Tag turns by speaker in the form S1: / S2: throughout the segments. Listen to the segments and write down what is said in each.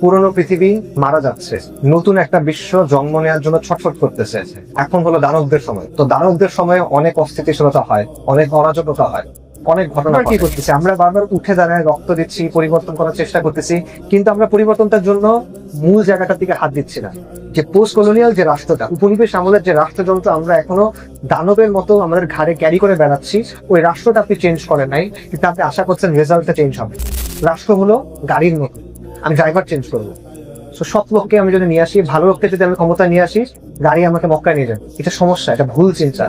S1: পুরনো পৃথিবী মারা যাচ্ছে, নতুন একটা বিশ্ব জন্ম নেওয়ার জন্য ছটফট করতেছে। এখন হলো দানবদের সময়। তো দানবদের সময় অনেক অস্থিতিশীলতা হয়, অনেক অরাজকতা হয়, অনেক ঘটনা কি করতেছে, আমরা বারবার উঠে দাঁড়ায় রক্ত দিচ্ছি, পরিবর্তন করার চেষ্টা করতেছি, কিন্তু আমরা পরিবর্তনটার জন্য মূল জায়গাটার দিকে হাত দিচ্ছি না। যে পোস্ট কলোনিয়াল যে রাষ্ট্রটা, উপনিবেশ আমলের যে রাষ্ট্রযন্ত্র আমরা এখনো দানবের মতো আমাদের ঘাড়ে ক্যারি করে বেড়াচ্ছি, ওই রাষ্ট্রটা আপনি চেঞ্জ করেন নাই, কিন্তু আপনি আশা করছেন রেজাল্টটা চেঞ্জ হবে। রাষ্ট্র হলো গাড়ির মতো, আমি ড্রাইভার চেঞ্জ করবো। সৎ লোককে আমি যদি নিয়ে আসি, ভালো লোককে যদি আমি ক্ষমতা নিয়ে আসি, গাড়ি আমাকে মক্কায় নিয়ে যাবে। এটা সমস্যা, এটা ভুল চিন্তা।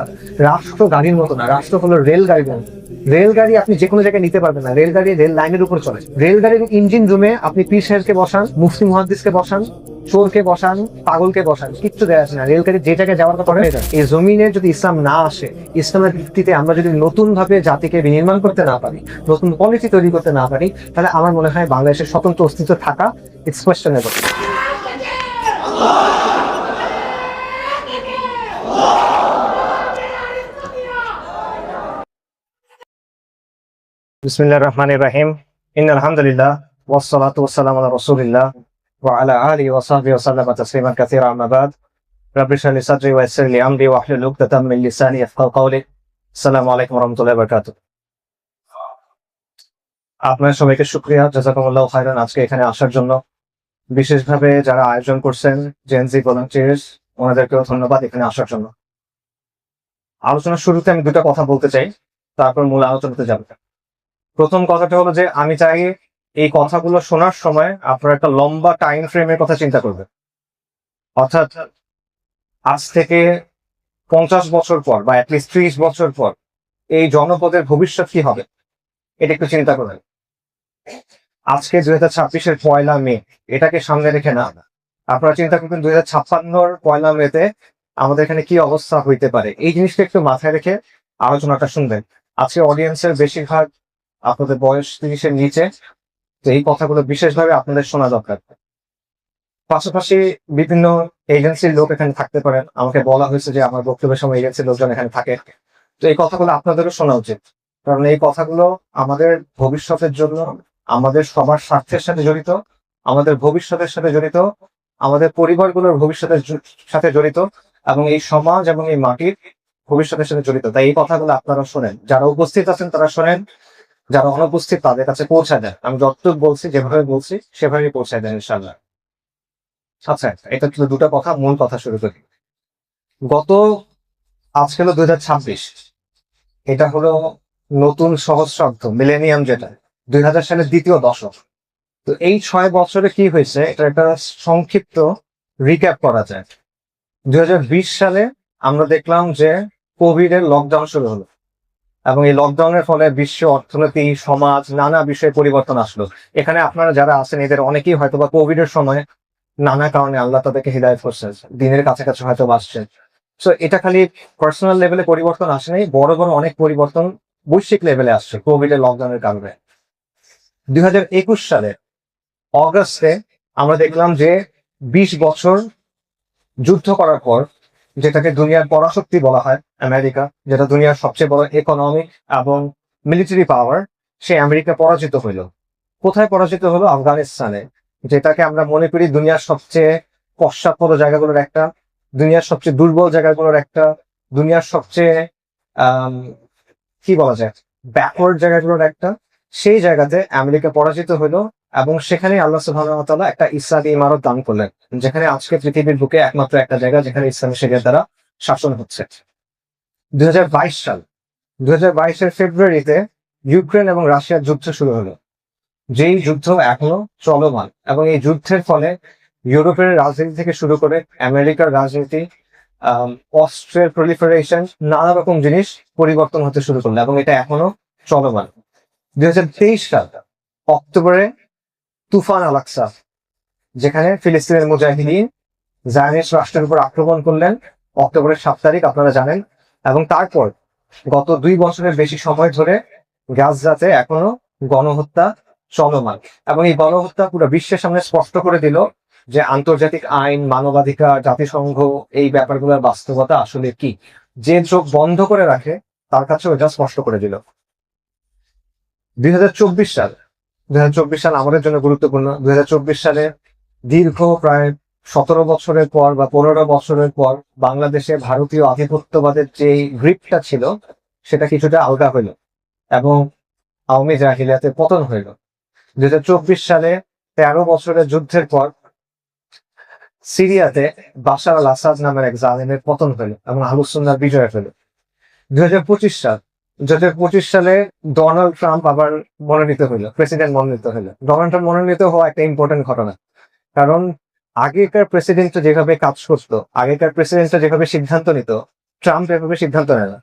S1: রাষ্ট্র গাড়ির মতো না, রাষ্ট্র হলো রেলগাড়ির মতো। রেলগাড়ি আপনি যে কোনো জায়গায় নিতে পারবেন না, রেলগাড়ি রেল লাইনের উপর চলে। রেলগাড়ির ইঞ্জিন রুমে আপনি পীর সাহেবকে বসান, মুফতি মুহাদ্দিসকে বসান, চোরকে বসান, পাগলকে বসান, কিচ্ছু দেয় আসে না। রেলগাড়ি যে জায়গায় যাওয়ার কথা হয়ে যায়। এই জমিনে যদি ইসলাম না আসে, ইসলামের ভিত্তিতে আমরা যদি নতুন ভাবে জাতিকে বিনির্মাণ করতে না পারি, নতুন পলিসি তৈরি করতে না পারি, তাহলে আমার মনে হয় বাংলাদেশের স্বতন্ত্র অস্তিত্ব থাকা ইটস কোয়েশ্চনেবল। বিসমিল্লাহির রহমানির রহিম। ইন্নাল হামদুলিল্লাহ ওয়াসসালাতু ওয়াসসালামু আলা রাসূলিল্লাহ ওয়া আলা আলিহি ওয়া সাহবিহি ওয়া সাল্লামা তাসলিমান কাসীরা, আম্মা বাদ। রাব্বি ইশরাহ লি সাদরি ওয়া ইয়াসসির লি আমরি ওয়াহলুল উকদাতাম মিন লিসানি ইয়াফকাহু কওলি। আসসালামু আলাইকুম ওয়া রাহমাতুল্লাহি ওয়া বারাকাতুহু। আপনাদের সবাইকে শুকরিয়া, জাযাকুমুল্লাহু খাইরান আজকে এখানে আসার জন্য। বিশেষভাবে যারা আয়োজন করছেন, জেনজি ভলান্টিয়ার্স, ওনাদেরকেও ধন্যবাদ এখানে আসার জন্য। আলোচনার শুরুতে আমি দুটো কথা বলতে চাই, তারপর মূল আলোচনাতে যাব। প্রথম কথাটা হলো যে আমি চাই এই কথাগুলো শোনার সময় আপনারা একটা লম্বা টাইম ফ্রেমের কথা চিন্তা করবেন। অর্থাৎ আজ থেকে 50 বছর পর বা অ্যাটলিস্ট 30 বছর পর এই জনপদের ভবিষ্যৎ কি হবে, এটা একটু চিন্তা করবেন। আজকে 2026-এর 1 মে, এটাকে সামনে রেখে না আপনারা চিন্তা করবেন 2056-র 1 মেতে আমাদের এখানে কি অবস্থা হইতে পারে। এই জিনিসটা একটু মাথায় রেখে আলোচনাটা শুনবেন। আজকে অডিয়েন্সের বেশিরভাগ আপনাদের বয়স 30-এর নিচে, তো এই কথাগুলো বিশেষভাবে আপনাদের শোনা দরকার। পাশাপাশি বিভিন্ন এজেন্সির লোক এখানে থাকতে পারেন, আমাকে বলা হয়েছে যে আমার বক্তব্যের সময় এজেন্সির লোকজন এখানে থাকে। তো এই কথাগুলো আপনাদেরও শোনা উচিত, কারণ এই কথাগুলো আমাদের ভবিষ্যতের জন্য, আমাদের সবার স্বার্থের সাথে জড়িত, আমাদের ভবিষ্যতের সাথে জড়িত, আমাদের পরিবারগুলোর ভবিষ্যতের সাথে জড়িত, এবং এই সমাজ এবং এই মাটির ভবিষ্যতের সাথে জড়িত। তাই এই কথাগুলো আপনারা শোনেন, যারা উপস্থিত আছেন তারা শোনেন, যারা অনুপস্থিত তাদের কাছে পৌঁছায় দেন। আমি যতটুকু বলছি, যেভাবে বলছি সেভাবেই পৌঁছায় দেন ইনশাআল্লাহ। আচ্ছা, এটা ছিল দুটো কথা, মূল কথা শুরু করি। আজকে হলো 2026, এটা হলো নতুন সহস্রাব্দ, মিলেনিয়াম, যেটা 2000 সালের দ্বিতীয় দশক। তো এই 6 বছরে কি হয়েছে, এটা একটা সংক্ষিপ্ত রিক্যাপ করা যায়। 2020 সালে আমরা দেখলাম যে কোভিড এর লকডাউন শুরু হলো, এবং এই লকডাউনের ফলে বিশ্ব অর্থনীতি, সমাজ, নানা বিষয়ে পরিবর্তন আসলো। এখানে আপনারা যারা আছেন এদের অনেকেই হয়তো বা কোভিড এর সময় নানা কারণে আল্লাহ তাদেরকে হিদায়াত করছেন, দিনের কাছাকাছি হয়তো আসছেন। সো এটা খালি পার্সোনাল লেভেলে পরিবর্তন আসে নাই, বড় বড় অনেক পরিবর্তন বৈশ্বিক লেভেলে আসছে কোভিড এর লকডাউনের কারণে। 2021 সালে অগাস্টে আমরা দেখলাম যে 20 বছর যুদ্ধ করার পর, যেটাকে দুনিয়ার পরাশক্তি বলা হয় আমেরিকা, যেটা দুনিয়ার সবচেয়ে বড় ইকোনমিক এবং মিলিটারি পাওয়ার, সে আমেরিকা পরাজিত হইল। কোথায় পরাজিত হলো? আফগানিস্তানে, যেটাকে আমরা মনে করি দুনিয়ার সবচেয়ে পশ্চাৎপদ জায়গাগুলোর একটা, দুনিয়ার সবচেয়ে দুর্বল জায়গাগুলোর একটা, দুনিয়ার সবচেয়ে কি বলা যায়, ব্যাকওয়ার্ড জায়গাগুলোর একটা। সেই জায়গাতে আমেরিকা পরাজিত হলো, এবং সেখানে আল্লাহ সুবহানাহু ওয়া তাআলা একটা ইসলামী ইমারত দান করলেন, যেখানে আজকে পৃথিবীর বুকে একমাত্র একটা জায়গা যেখানে ইসলামী শরিয়াত দ্বারা শাসন হচ্ছে। 2022 সাল, 2022-এর ফেব্রুয়ারিতে ইউক্রেন এবং রাশিয়ার যুদ্ধ শুরু হলো, যেই যুদ্ধ এখনো চলমান, এবং এই যুদ্ধের ফলে ইউরোপের রাজনীতি থেকে শুরু করে আমেরিকার রাজনীতি, অস্ত্রের প্রলিফারেশন, নানা রকম জিনিস পরিবর্তন হতে শুরু করলো, এবং এটা এখনো চলমান। 2023 সাল অক্টোবরে তুফান আল-আকসা, যেখানে ফিলিস্তিনের মুজাহিদিন জায়নিস্ট রাষ্ট্রের উপর আক্রমণ করলেন অক্টোবরের 7 তারিখ, আপনারা জানেন। এবং তারপর গত 2 বছরের বেশি সময় ধরে গাজাতে এখনো গণহত্যা চলমান, এবং এই গণহত্যা পুরো বিশ্বের সামনে স্পষ্ট করে দিল যে আন্তর্জাতিক আইন, মানবাধিকার, জাতিসংঘ, এই ব্যাপারগুলোর বাস্তবতা আসলে কি। যে চোখ বন্ধ করে রাখে তার কাছে এটা স্পষ্ট করে দিল। 2024 সাল, 2024 সাল আমাদের জন্য গুরুত্বপূর্ণ। 2024 সালে দীর্ঘ প্রায় 17 বছরের পর বা 15 বছরের পর বাংলাদেশে ভারতীয় আধিপত্যবাদের যে গ্রিপটা ছিল সেটা কিছুটা আলগা হইল এবং আওয়ামী জাহিলিয়াতে পতন হইল। 2024 সালে 13 বছরের যুদ্ধের পর সিরিয়াতে বাশার আল আসাদ নামের এক জালেমের পতন হইল এবং আহলুস সুন্নাহর বিজয় হইল। 2025 সালে ডোনাল্ড ট্রাম্প আবার মনোনীত হইল, প্রেসিডেন্ট মনোনীত হইল। ডোনাল্ড ট্রাম্প মনোনীত হওয়া একটা ইম্পর্টেন্ট ঘটনা, কারণ আগেকার প্রেসিডেন্ট যেভাবে কাজ করতো, আগেকার প্রেসিডেন্ট যেভাবে সিদ্ধান্ত নিত, ট্রাম্প এভাবে সিদ্ধান্ত নেয় না।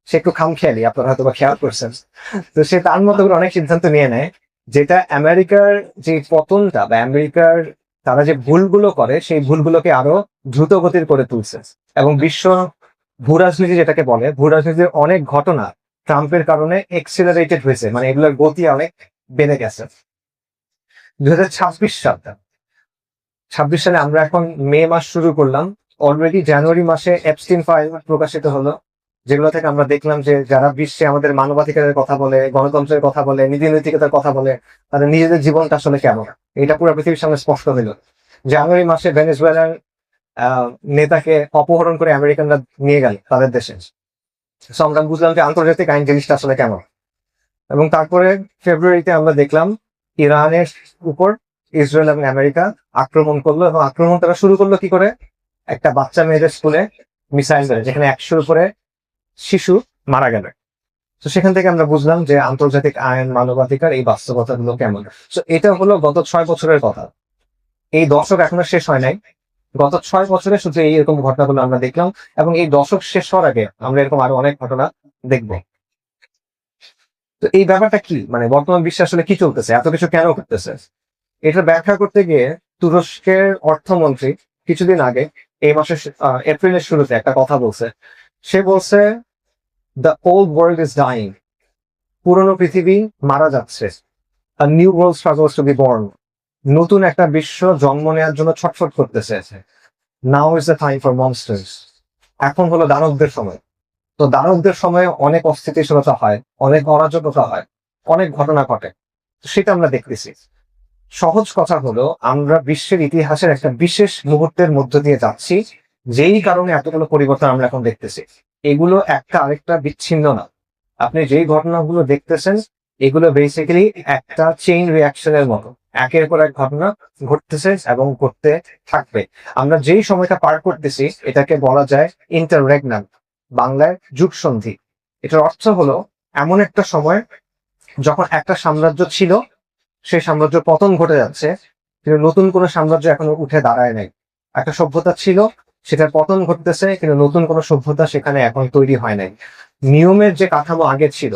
S1: সে একটু খামখেয়ালি, আপনারা হয়তো বা খেয়াল করছেন। তো সে তার মতো করে অনেক সিদ্ধান্ত নিয়ে নেয়, যেটা আমেরিকার যে পতনটা বা আমেরিকার তারা যে ভুলগুলো করে সেই ভুলগুলোকে আরো দ্রুত গতির করে তুলছে। এবং বিশ্ব ভূ রাজনীতি যেটাকে বলে, ভূ রাজনীতির অনেক ঘটনা ট্রাম্পের কারণে এক্সিলারেটেড হয়েছে, মানে এগুলোর গতি অনেক বেড়ে গেছে। 2026 সালে আমরা এখন মে মাস শুরু করলাম, অলরেডি জানুয়ারি মাসে এপস্টিন ফাইল প্রকাশিত হলো, যেগুলো থেকে আমরা দেখলাম যে যারা বিশ্বে আমাদের মানবাধিকারের কথা বলে, গণতন্ত্রের কথা বলে, নীতি নৈতিকতার কথা বলে, তাদের নিজেদের জীবনটা আসলে কেমন, এটা পুরো পৃথিবীর সামনে স্পষ্ট হইল। জানুয়ারি মাসে ভেনেজুয়েলার নেতাকে অপহরণ করে আমেরিকানরা নিয়ে গেল তাদের দেশে। সো আমরা বুঝলাম যে আন্তর্জাতিক আইন জিনিসটা আসলে কেমন। এবং তারপরে ফেব্রুয়ারিতে আমরা দেখলাম ইরানের উপর ইসরায়েল এবং আমেরিকা আক্রমণ করলো, এবং আক্রমণ তারা শুরু করলো কি করে? একটা বাচ্চা মেয়েদের স্কুলে মিসাইল ধরে, যেখানে 100-র উপরে শিশু মারা গেল। তো সেখান থেকে আমরা বুঝলাম যে আন্তর্জাতিক আইন, মানবাধিকার, এই বাস্তবতাগুলো কেমন। তো এটা হলো গত 6 বছরের কথা। এই দশক এখনো শেষ হয় নাই। গত 6 বছরে শুধু এইরকম ঘটনাগুলো আমরা দেখলাম, এবং এই দশক শেষ হওয়ার আগে আমরা এরকম আরো অনেক ঘটনা দেখব। তো এই ব্যাপারটা কি, মানে বর্তমান বিশ্বে আসলে কি চলতেছে, এত কিছু কেন করতেছে, এটা ব্যাখ্যা করতে গিয়ে তুরস্কের অর্থমন্ত্রী কিছুদিন আগে, এই মাসের এপ্রিলের শুরুতে একটা কথা বলছে। সে বলছে, the old world is dyeing, পুরনো পৃথিবী মারা যাচ্ছে, a new world struggles to be born, নতুন একটা বিশ্ব জন্ম নেওয়ার জন্য ছটফট করতেছে। Now is the time for monsters, এখন হলো দানবদের সময়। তো দানবদের সময়ে অনেক অস্থিতিশীলতা হয়, অনেক অরাজকতা হয়, অনেক ঘটনা ঘটে, সেটা আমরা দেখতেছি। সহজ কথা হলো, আমরা বিশ্বের ইতিহাসের একটা বিশেষ মুহূর্তের মধ্য দিয়ে যাচ্ছি, যেই কারণে এতগুলো পরিবর্তন আমরা এখন দেখতেছি। এগুলো একটা আরেকটা বিচ্ছিন্ন না। আপনি যেই ঘটনাগুলো দেখতেছেন, এগুলো বেসিক্যালি একটা চেইন রিয়াকশনের মতো, একের পর এক ঘটনা ঘটতেছে এবং ঘটতে থাকবে। আমরা যেই সময়টা পার করতেছি এটাকে বলা যায় ইন্টাররেগনাম, বাংলায় যুগ সন্ধি। এটার অর্থ হলো এমন একটা সময় যখন একটা সাম্রাজ্য ছিল, সেই সাম্রাজ্য পতন ঘটে যাচ্ছে, কিন্তু নতুন কোনো সাম্রাজ্য এখনো উঠে দাঁড়ায় নাই। একটা সভ্যতা ছিল, সেটার পতন ঘটতেছে, কিন্তু নতুন কোনো সভ্যতা সেখানে এখন তৈরি হয় নাই। নিয়মের যে কাঠামো আগে ছিল,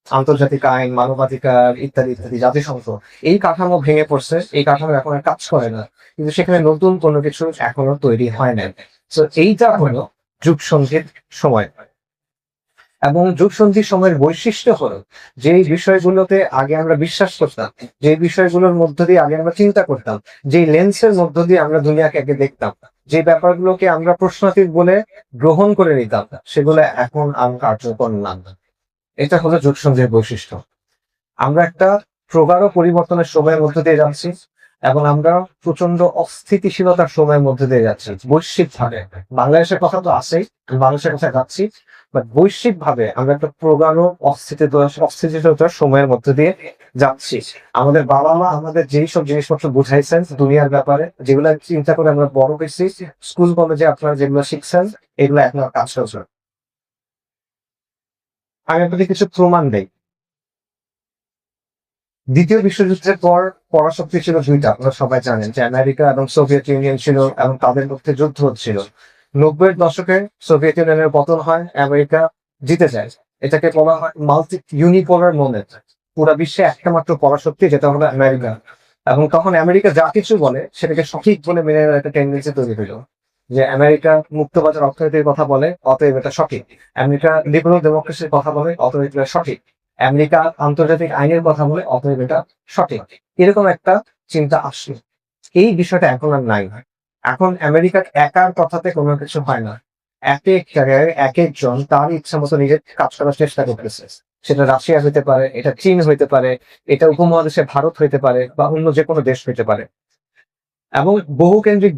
S1: আন্তর্জাতিক আইন, মানবাধিকার ইত্যাদি ইত্যাদি, জাতিসংঘ, এই কাঠামো ভেঙে পড়ছে, এই কাঠামো এখন আর কাজ করে না, কিন্তু সেখানে নতুন কোনো কিছু এখনো তৈরি হয় নাই। তো এইটা হলো যুগ সন্ধির সময়। এবং যুগ সন্ধির সময়ের বৈশিষ্ট্য হলো, যে বিষয়গুলোতে আগে আমরা বিশ্বাস করতাম, যে বিষয়গুলোর মধ্য দিয়ে আগে আমরা চিন্তা করতাম, যে লেন্সের মধ্য দিয়ে আমরা দুনিয়াকে আগে দেখতাম, যে ব্যাপারগুলোকে আমরা প্রশ্নাতীত বলে গ্রহণ করে নিতাম, সেগুলো এখন আর কার্যকর না। এটা হলো যুগ সন্ধির বৈশিষ্ট্য। আমরা একটা প্রগাঢ় পরিবর্তনের সময়ের মধ্যে দিয়ে যাচ্ছি, এবং আমরা প্রচন্ড অস্থিতিশীলতার সময়ের মধ্যে দিয়ে যাচ্ছি বৈশ্বিক ভাবে। বাংলাদেশের কথা তো আছেই, বাংলাদেশের কথা যাচ্ছি, বাট বৈশ্বিক ভাবে আমরা একটা প্রগাঢ় অস্থিতিশীলতার সময়ের মধ্যে দিয়ে যাচ্ছি। আমাদের বাবা মা আমাদের যেই সব জিনিসপত্র বুঝাইছেন দুনিয়ার ব্যাপারে, যেগুলো চিন্তা করে আমরা বড় হয়েছি, স্কুল কলেজে আপনারা যেগুলো শিখছেন, এগুলো এখন কাজ করছে। আমি আপনাদের কিছু প্রমাণ দেই। দ্বিতীয় বিশ্বযুদ্ধের পর পরাশক্তি ছিল দুইটা, আপনারা সবাই জানেন যে আমেরিকা এবং সোভিয়েত ইউনিয়ন ছিল, এবং তাদের মধ্যে যুদ্ধ হচ্ছিল। 90-এর দশকে সোভিয়েত ইউনিয়নের পতন হয়, আমেরিকা জিতে যায়। এটাকে বলা হয় মাল্টি ইউনিপোলার মোমেন্ট। পুরা বিশ্বে একটা মাত্র পরাশক্তি, যেটা হলো আমেরিকা। এবং তখন আমেরিকা যা কিছু বলে সেটাকে সঠিক বলে মেনে নেওয়ার একটা টেন্ডেন্সি তৈরি হইল, যে আমেরিকা মুক্তবাজার অর্থনীতির কথা বলে, অতএব এটা সঠিক। আমেরিকা লিবারাল ডেমোক্রেসির কথা বলে, অতএব এটা সঠিক। আমেরিকা আন্তর্জাতিক আইনের কথা বলে, অতএব এটা সঠিক। এরকম একটা চিন্তা আসলো। এই বিষয়টা এখন আর নাই। এখন আমেরিকার একার কথাতে কোনো কিছু হয় না। এক এক জায়গায় এক একজন তার ইচ্ছা মতো নিজের কাজ করার চেষ্টা করতেছে। সেটা রাশিয়া হইতে পারে, এটা চীন হইতে পারে, এটা উপমহাদেশে ভারত হইতে পারে, বা অন্য যে কোনো দেশ হইতে পারে। এবং বহুকেন্দ্রিক